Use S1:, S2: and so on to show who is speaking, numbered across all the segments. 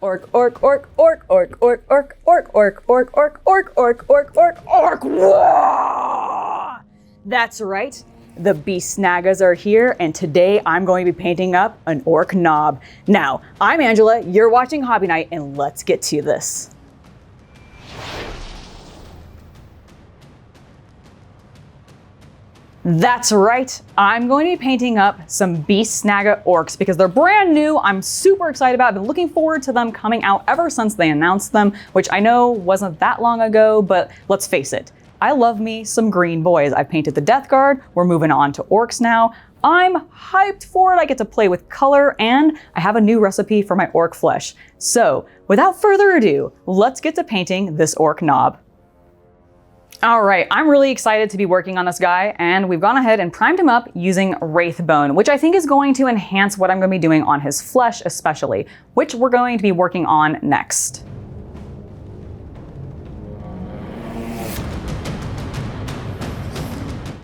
S1: Ork, ork, ork, ork, ork, ork, ork, ork, ork, ork, ork, ork, ork, ork, ork, ork, wah! That's right, the beast snaggas are here, and today I'm going to be painting up an Ork Nob. Now, I'm Angela, you're watching Hobby Night, and let's get to this. That's right, I'm going to be painting up some Beast Snagga Orks because they're brand new. I'm super excited about it. I've been looking forward to them coming out ever since they announced them, which I know wasn't that long ago, but let's face it, I love me some green boys. I've painted the Death Guard, we're moving on to Orks now. I'm hyped for it, I get to play with color, and I have a new recipe for my Ork flesh. So, without further ado, let's get to painting this Ork Nob. All right, I'm really excited to be working on this guy, and we've gone ahead and primed him up using Wraithbone, which I think is going to enhance what I'm going to be doing on his flesh especially, which we're going to be working on next.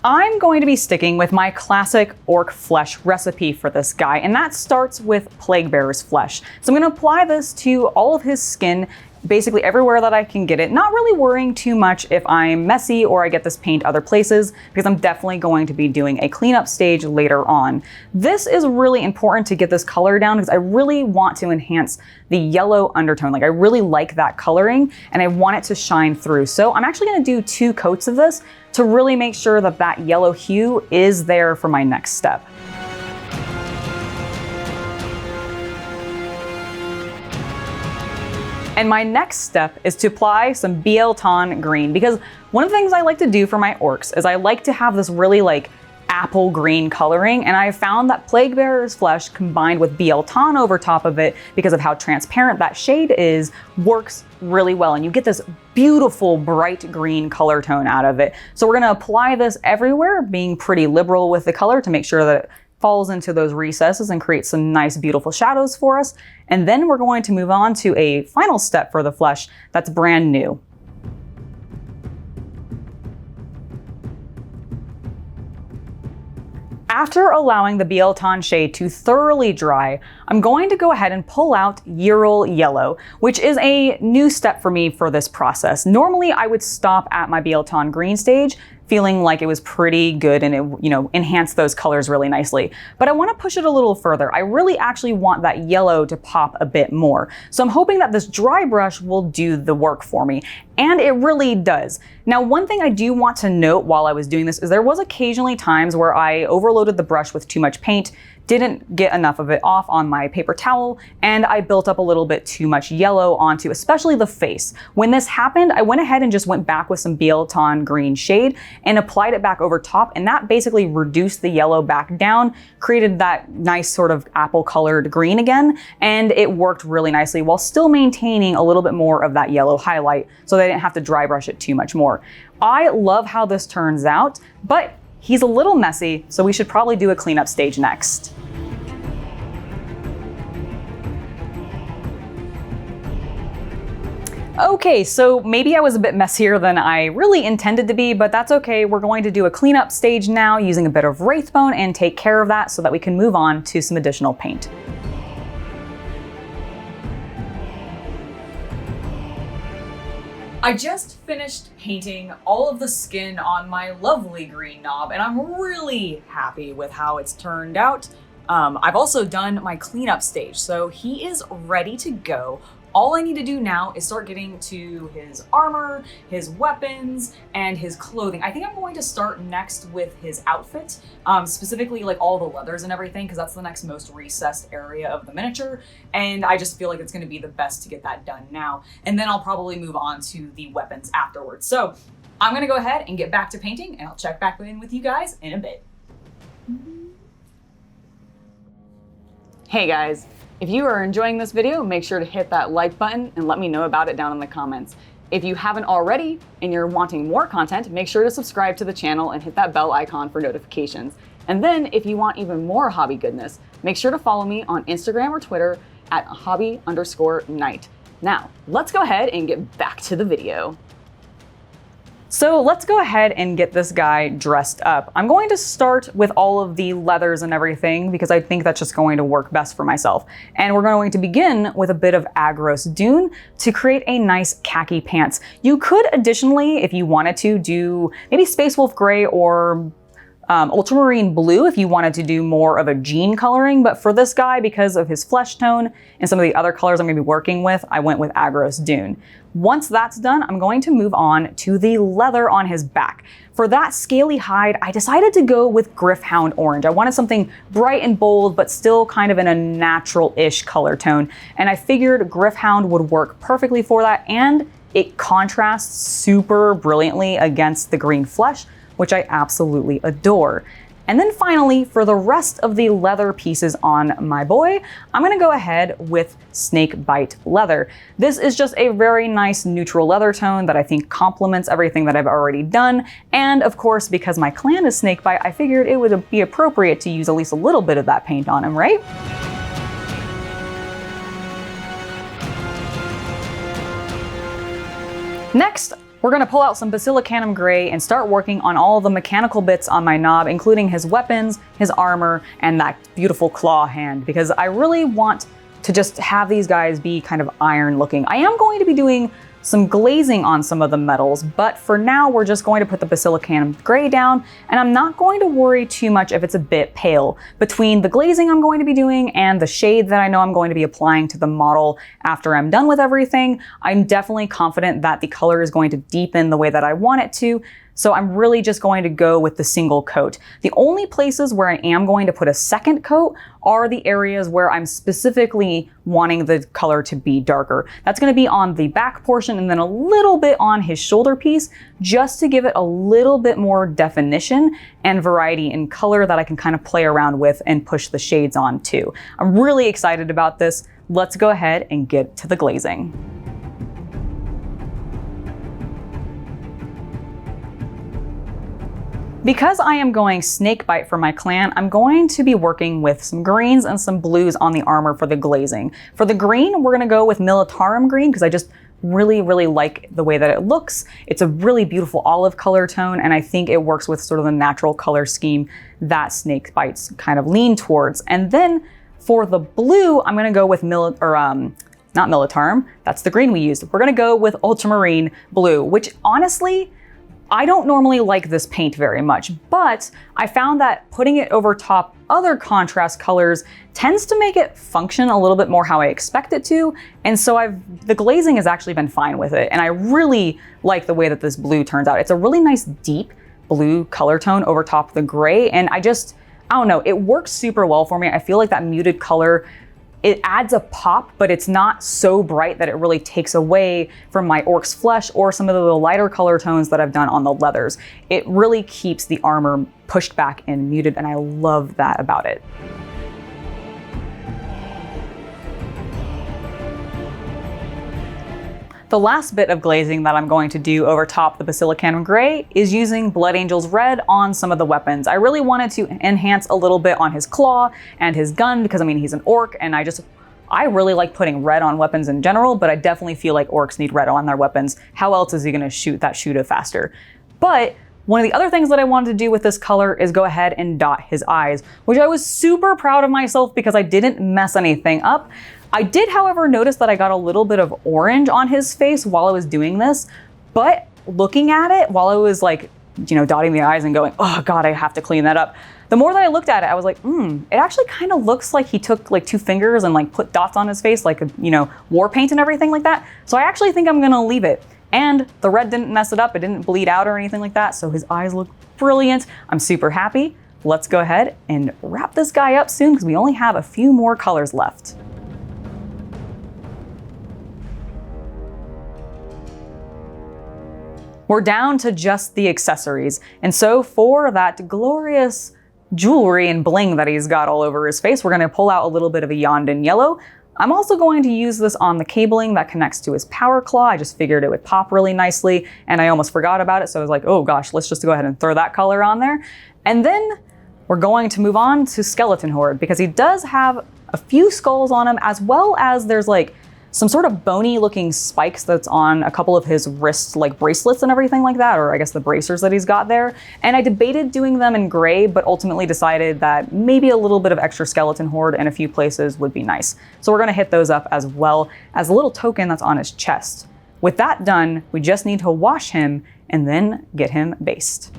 S1: I'm going to be sticking with my classic Ork flesh recipe for this guy, and that starts with Plaguebearers Flesh. So I'm going to apply this to all of his skin, basically everywhere that I can get it, not really worrying too much if I'm messy or I get this paint other places, because I'm definitely going to be doing a cleanup stage later on. This is really important to get this color down because I really want to enhance the yellow undertone. Like, I really like that coloring and I want it to shine through. So I'm actually going to do 2 coats of this to really make sure that that yellow hue is there for my next step. And my next step is to apply some Biel-Tan Green, because one of the things I like to do for my orks is I like to have this really like apple green coloring, and I found that Plaguebearers Flesh combined with Biel-Tan over top of it, because of how transparent that shade is, works really well, and you get this beautiful bright green color tone out of it. So we're gonna apply this everywhere, being pretty liberal with the color to make sure that it falls into those recesses and creates some nice beautiful shadows for us. And then we're going to move on to a final step for the flesh that's brand new. After allowing the Biel-Tan shade to thoroughly dry, I'm going to go ahead and pull out Yriel Yellow, which is a new step for me for this process. Normally I would stop at my Biel-Tan Green stage, feeling like it was pretty good and it, enhanced those colors really nicely. But I want to push it a little further. I really actually want that yellow to pop a bit more. So I'm hoping that this dry brush will do the work for me. And it really does. Now, one thing I do want to note while I was doing this is there was occasionally times where I overloaded the brush with too much paint, didn't get enough of it off on my paper towel, and I built up a little bit too much yellow onto especially the face. When this happened, I went ahead and just went back with some Biel-Tan Green shade and applied it back over top, and that basically reduced the yellow back down, created that nice sort of apple colored green again, and it worked really nicely while still maintaining a little bit more of that yellow highlight so that I didn't have to dry brush it too much more. I love how this turns out, but he's a little messy, so we should probably do a cleanup stage next. Okay, so maybe I was a bit messier than I really intended to be, but that's okay. We're going to do a cleanup stage now using a bit of Wraithbone and take care of that so that we can move on to some additional paint. I just finished painting all of the skin on my lovely green knob, and I'm really happy with how it's turned out. I've also done my cleanup stage, so he is ready to go. All I need to do now is start getting to his armor, his weapons, and his clothing. I think I'm going to start next with his outfit, specifically like all the leathers and everything, because that's the next most recessed area of the miniature, and I just feel like it's going to be the best to get that done now. And then I'll probably move on to the weapons afterwards. So I'm going to go ahead and get back to painting, and I'll check back in with you guys in a bit. Hey guys. If you are enjoying this video, make sure to hit that like button and let me know about it down in the comments. If you haven't already and you're wanting more content, make sure to subscribe to the channel and hit that bell icon for notifications. And then if you want even more hobby goodness, make sure to follow me on Instagram or Twitter at hobby_night. Now, let's go ahead and get back to the video. So let's go ahead and get this guy dressed up. I'm going to start with all of the leathers and everything because I think that's just going to work best for myself. And we're going to begin with a bit of Aggros Dune to create a nice khaki pants. You could additionally, if you wanted to, do maybe Space Wolf Gray or Ultramarine Blue if you wanted to do more of a jean coloring, but for this guy, because of his flesh tone and some of the other colors I'm going to be working with, I went with Aggros Dune. Once that's done, I'm going to move on to the leather on his back. For that scaly hide, I decided to go with Gryph-Hound Orange. I wanted something bright and bold, but still kind of in a natural-ish color tone, and I figured Gryph-Hound would work perfectly for that, and it contrasts super brilliantly against the green flesh, which I absolutely adore. And then finally, for the rest of the leather pieces on my boy, I'm gonna go ahead with Snakebite Leather. This is just a very nice neutral leather tone that I think complements everything that I've already done. And of course, because my clan is Snakebite, I figured it would be appropriate to use at least a little bit of that paint on him, right? Next, we're going to pull out some Basilicanum Grey and start working on all the mechanical bits on my Nob, including his weapons, his armor, and that beautiful claw hand, because I really want to just have these guys be kind of iron looking. I am going to be doing some glazing on some of the metals, but for now we're just going to put the Basilicanum Grey down, and I'm not going to worry too much if it's a bit pale. Between the glazing I'm going to be doing and the shade that I know I'm going to be applying to the model after I'm done with everything, I'm definitely confident that the color is going to deepen the way that I want it to. So I'm really just going to go with the single coat. The only places where I am going to put a second coat are the areas where I'm specifically wanting the color to be darker. That's going to be on the back portion and then a little bit on his shoulder piece, just to give it a little bit more definition and variety in color that I can kind of play around with and push the shades on too. I'm really excited about this. Let's go ahead and get to the glazing. Because I am going Snakebite for my clan, I'm going to be working with some greens and some blues on the armor for the glazing. For the green, we're gonna go with Militarum Green because I just really like the way that it looks. It's a really beautiful olive color tone, and I think it works with sort of the natural color scheme that Snakebites kind of lean towards. And then for the blue, I'm gonna go with not Militarum, that's the green we used. We're gonna go with Ultramarine Blue, which honestly, I don't normally like this paint very much, but I found that putting it over top other contrast colors tends to make it function a little bit more how I expect it to, and so the glazing has actually been fine with it, and I really like the way that this blue turns out. It's a really nice deep blue color tone over top of the gray, and I don't know, it works super well for me. I feel like that muted color, it adds a pop, but it's not so bright that it really takes away from my Ork's flesh or some of the lighter color tones that I've done on the leathers. It really keeps the armor pushed back and muted, and I love that about it. The last bit of glazing that I'm going to do over top the Basilicanum Grey is using Blood Angel's Red on some of the weapons. I really wanted to enhance a little bit on his claw and his gun because, I mean, he's an orc, and I really like putting red on weapons in general, but I definitely feel like orcs need red on their weapons. How else is he going to shoot it faster? But one of the other things that I wanted to do with this color is go ahead and dot his eyes, which I was super proud of myself because I didn't mess anything up. I did, however, notice that I got a little bit of orange on his face while I was doing this, but looking at it while I was dotting the eyes and going, oh God, I have to clean that up. The more that I looked at it, I was like, it actually kind of looks like he took like 2 fingers and put dots on his face, war paint and everything like that. So I actually think I'm gonna leave it. And the red didn't mess it up. It didn't bleed out or anything like that. So his eyes look brilliant. I'm super happy. Let's go ahead and wrap this guy up soon because we only have a few more colors left. We're down to just the accessories. And so for that glorious jewelry and bling that he's got all over his face, we're gonna pull out a little bit of Iyanden Yellow. I'm also going to use this on the cabling that connects to his power claw. I just figured it would pop really nicely, and I almost forgot about it, so I was like, oh gosh, let's just go ahead and throw that color on there. And then we're going to move on to Skeleton Horde, because he does have a few skulls on him, as well as there's some sort of bony looking spikes that's on a couple of his wrist like bracelets and everything like that, or I guess the bracers that he's got there. And I debated doing them in gray, but ultimately decided that maybe a little bit of extra skeleton horde in a few places would be nice. So we're gonna hit those up as well as a little token that's on his chest. With that done, we just need to wash him and then get him based.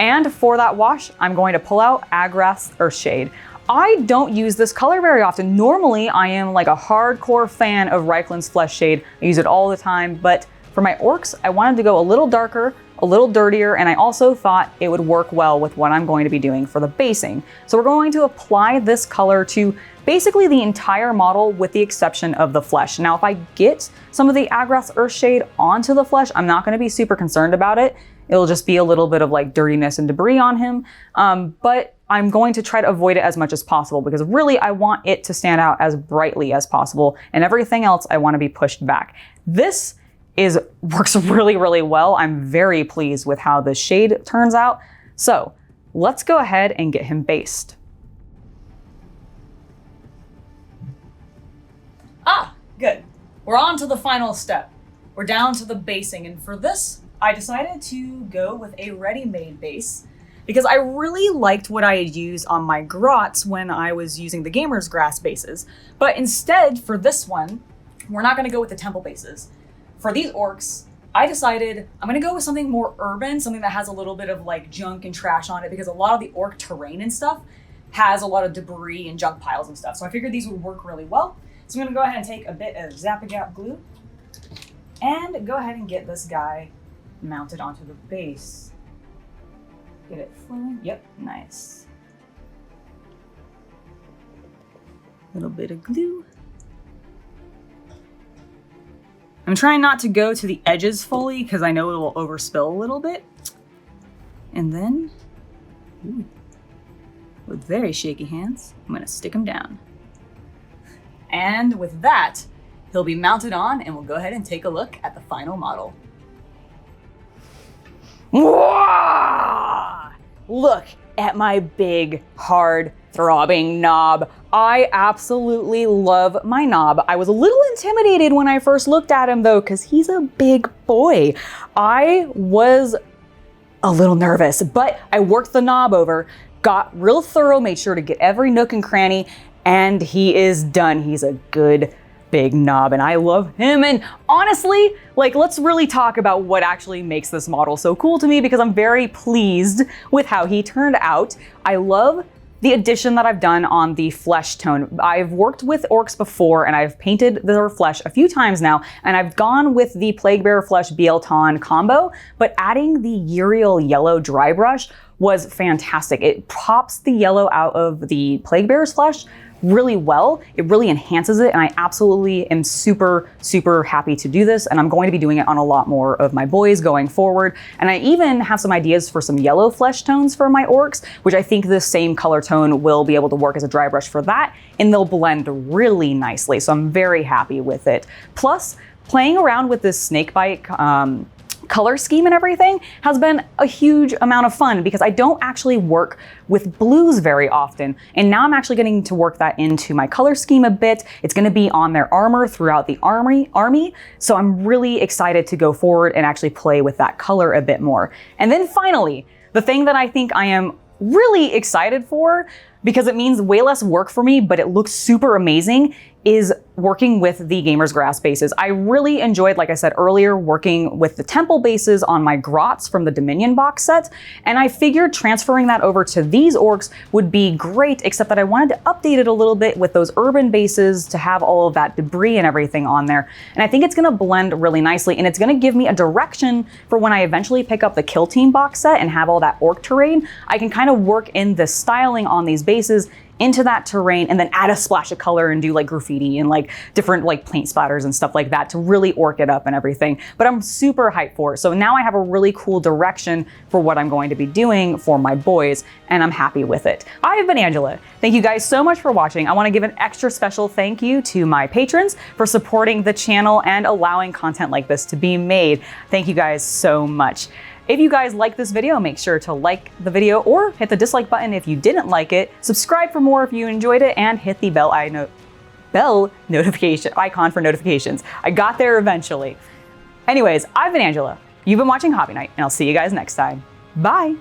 S1: And for that wash, I'm going to pull out Agrax Earthshade. I don't use this color very often. Normally, I am like a hardcore fan of Reikland's Flesh Shade. I use it all the time, but for my orcs, I wanted to go a little darker, a little dirtier, and I also thought it would work well with what I'm going to be doing for the basing. So we're going to apply this color to basically the entire model with the exception of the flesh. Now, if I get some of the Agrax Earthshade onto the flesh, I'm not gonna be super concerned about it. It'll just be a little bit of like dirtiness and debris on him. But I'm going to try to avoid it as much as possible because really I want it to stand out as brightly as possible, and everything else I want to be pushed back. This works really, really well. I'm very pleased with how the shade turns out. So let's go ahead and get him based. Ah, good. We're on to the final step. We're down to the basing, and for this, I decided to go with a ready-made base because I really liked what I had used on my grots when I was using the Gamer's Grass bases. But instead, for this one, we're not gonna go with the temple bases. For these orcs, I decided I'm gonna go with something more urban, something that has a little bit of like junk and trash on it, because a lot of the orc terrain and stuff has a lot of debris and junk piles and stuff. So I figured these would work really well. So I'm gonna go ahead and take a bit of Zap-A-Gap glue and go ahead and get this guy mounted onto the base. Get it flowing. Yep, nice. Little bit of glue. I'm trying not to go to the edges fully because I know it will overspill a little bit. And then, with very shaky hands, I'm gonna stick him down. And with that, he'll be mounted on, and we'll go ahead and take a look at the final model. Look at my big, hard, throbbing knob. I absolutely love my knob. I was a little intimidated when I first looked at him though, because he's a big boy. I was a little nervous, but I worked the knob over, got real thorough, made sure to get every nook and cranny, and he is done. He's a good big knob and I love him. And honestly, like, let's really talk about what actually makes this model so cool to me, because I'm very pleased with how he turned out. I love the addition that I've done on the flesh tone. I've worked with orcs before and I've painted their flesh a few times now, and I've gone with the Plaguebearer Flesh Biel-Tan combo, but adding the Yriel Yellow dry brush was fantastic. It pops the yellow out of the Plaguebearer's flesh really well. It really enhances it, and I absolutely am super, super happy to do this, and I'm going to be doing it on a lot more of my boys going forward. And I even have some ideas for some yellow flesh tones for my orcs, which I think this same color tone will be able to work as a dry brush for that, and they'll blend really nicely, so I'm very happy with it. Plus, playing around with this Snakebite color scheme and everything has been a huge amount of fun, because I don't actually work with blues very often. And now I'm actually getting to work that into my color scheme a bit. It's gonna be on their armor throughout the army. So I'm really excited to go forward and actually play with that color a bit more. And then finally, the thing that I think I am really excited for, because it means way less work for me, but it looks super amazing, is working with the Gamer's Grass bases. I really enjoyed, like I said earlier, working with the temple bases on my grots from the Dominion box set, and I figured transferring that over to these orcs would be great, except that I wanted to update it a little bit with those urban bases to have all of that debris and everything on there. And I think it's gonna blend really nicely, and it's gonna give me a direction for when I eventually pick up the Kill Team box set and have all that orc terrain. I can kind of work in the styling on these bases into that terrain and then add a splash of color and do like graffiti and like different like paint splatters and stuff like that to really orc it up and everything. But I'm super hyped for it. So now I have a really cool direction for what I'm going to be doing for my boys, and I'm happy with it. I've been Angela. Thank you guys so much for watching. I want to give an extra special thank you to my patrons for supporting the channel and allowing content like this to be made. Thank you guys so much. If you guys like this video, make sure to like the video or hit the dislike button if you didn't like it. Subscribe for more if you enjoyed it, and hit the bell notification icon for notifications. I got there eventually. Anyways, I've been Angela. You've been watching Hobby Night, and I'll see you guys next time. Bye!